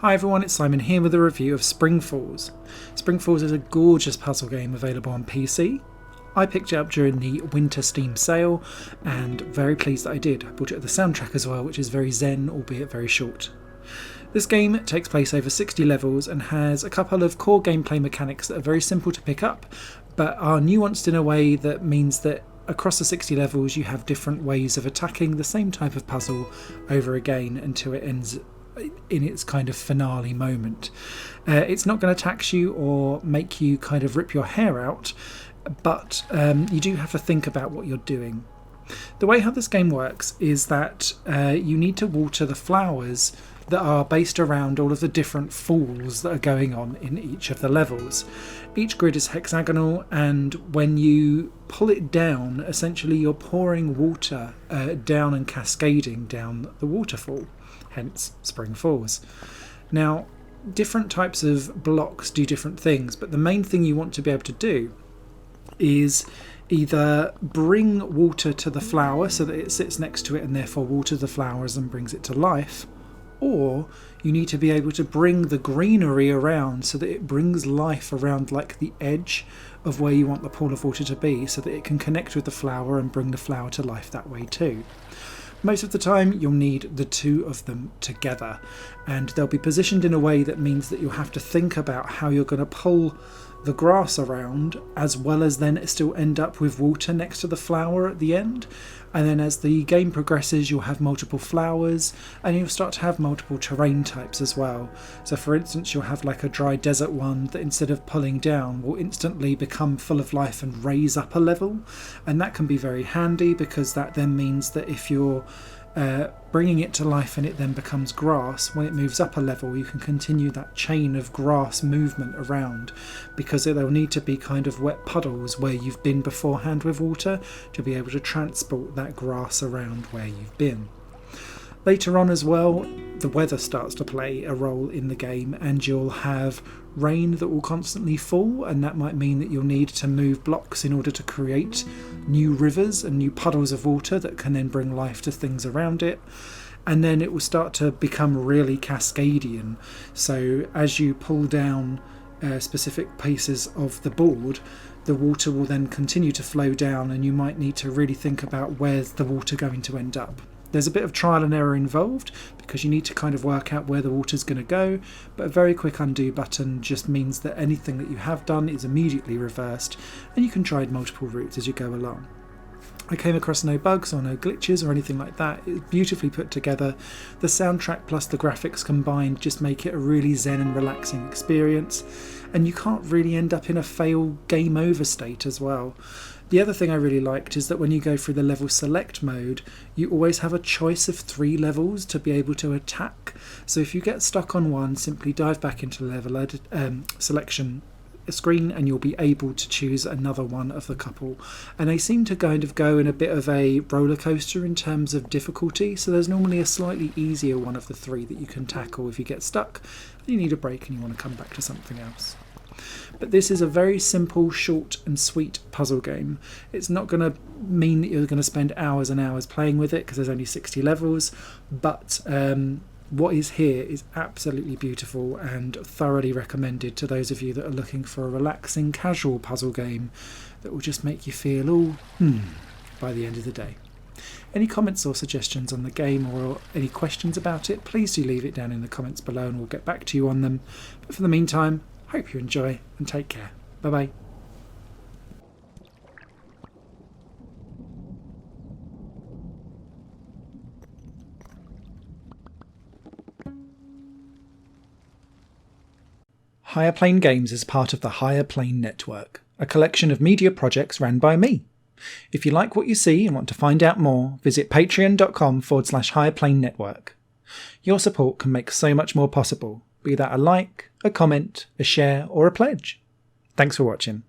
Hi everyone, it's Simon here with a review of Spring Falls. Spring Falls is a gorgeous puzzle game available on PC. I picked it up during the winter Steam sale and very pleased that I did. I bought it with the soundtrack as well, which is very zen, albeit very short. This game takes place over 60 levels and has a couple of core gameplay mechanics that are very simple to pick up, but are nuanced in a way that means that across the 60 levels you have different ways of attacking the same type of puzzle over again until it ends in its kind of finale moment. It's not going to tax you or make you kind of rip your hair out, but you do have to think about what you're doing. The way how this game works is that you need to water the flowers that are based around all of the different falls that are going on in each of the levels. Each grid is hexagonal, and when you pull it down, essentially you're pouring water down and cascading down the waterfall, hence Spring Falls. Now, different types of blocks do different things, but the main thing you want to be able to do is either bring water to the flower so that it sits next to it and therefore waters the flowers and brings it to life, or you need to be able to bring the greenery around so that it brings life around like the edge of where you want the pool of water to be so that it can connect with the flower and bring the flower to life that way too. Most of the time you'll need the two of them together, and they'll be positioned in a way that means that you'll have to think about how you're going to pull the grass around as well as then still end up with water next to the flower at the end. And then as the game progresses you'll have multiple flowers and you'll start to have multiple terrain types as well. So for instance you'll have like a dry desert one that instead of pulling down will instantly become full of life and raise up a level, and that can be very handy because that then means that if you're bringing it to life and it then becomes grass, when it moves up a level you can continue that chain of grass movement around, because there'll need to be kind of wet puddles where you've been beforehand with water to be able to transport that grass around where you've been. Later on as well, the weather starts to play a role in the game, and you'll have rain that will constantly fall, and that might mean that you'll need to move blocks in order to create new rivers and new puddles of water that can then bring life to things around it. And then it will start to become really cascadian. So as you pull down specific pieces of the board, the water will then continue to flow down, and you might need to really think about where's the water going to end up. There's a bit of trial and error involved because you need to kind of work out where the water's going to go, but a very quick undo button just means that anything that you have done is immediately reversed, and you can try multiple routes as you go along. I came across no bugs or no glitches or anything like that. It's beautifully put together. The soundtrack plus the graphics combined just make it a really zen and relaxing experience, and you can't really end up in a fail game over state as well. The other thing I really liked is that when you go through the level select mode, you always have a choice of 3 levels to be able to attack. So if you get stuck on one, simply dive back into the level selection screen and you'll be able to choose another one of the couple. And they seem to kind of go in a bit of a roller coaster in terms of difficulty, so there's normally a slightly easier one of the 3 that you can tackle if you get stuck and you need a break and you want to come back to something else. But this is a very simple, short and sweet puzzle game. It's not going to mean that you're going to spend hours and hours playing with it because there's only 60 levels, but what is here is absolutely beautiful and thoroughly recommended to those of you that are looking for a relaxing, casual puzzle game that will just make you feel all by the end of the day. Any comments or suggestions on the game or any questions about it, please do leave it down in the comments below and we'll get back to you on them. But for the meantime, hope you enjoy and take care. Bye bye. Higher Plane Games is part of the Higher Plane Network, a collection of media projects ran by me. If you like what you see and want to find out more, visit patreon.com/Higher Plane Network. Your support can make so much more possible, be that a like, a comment, a share, or a pledge. Thanks for watching.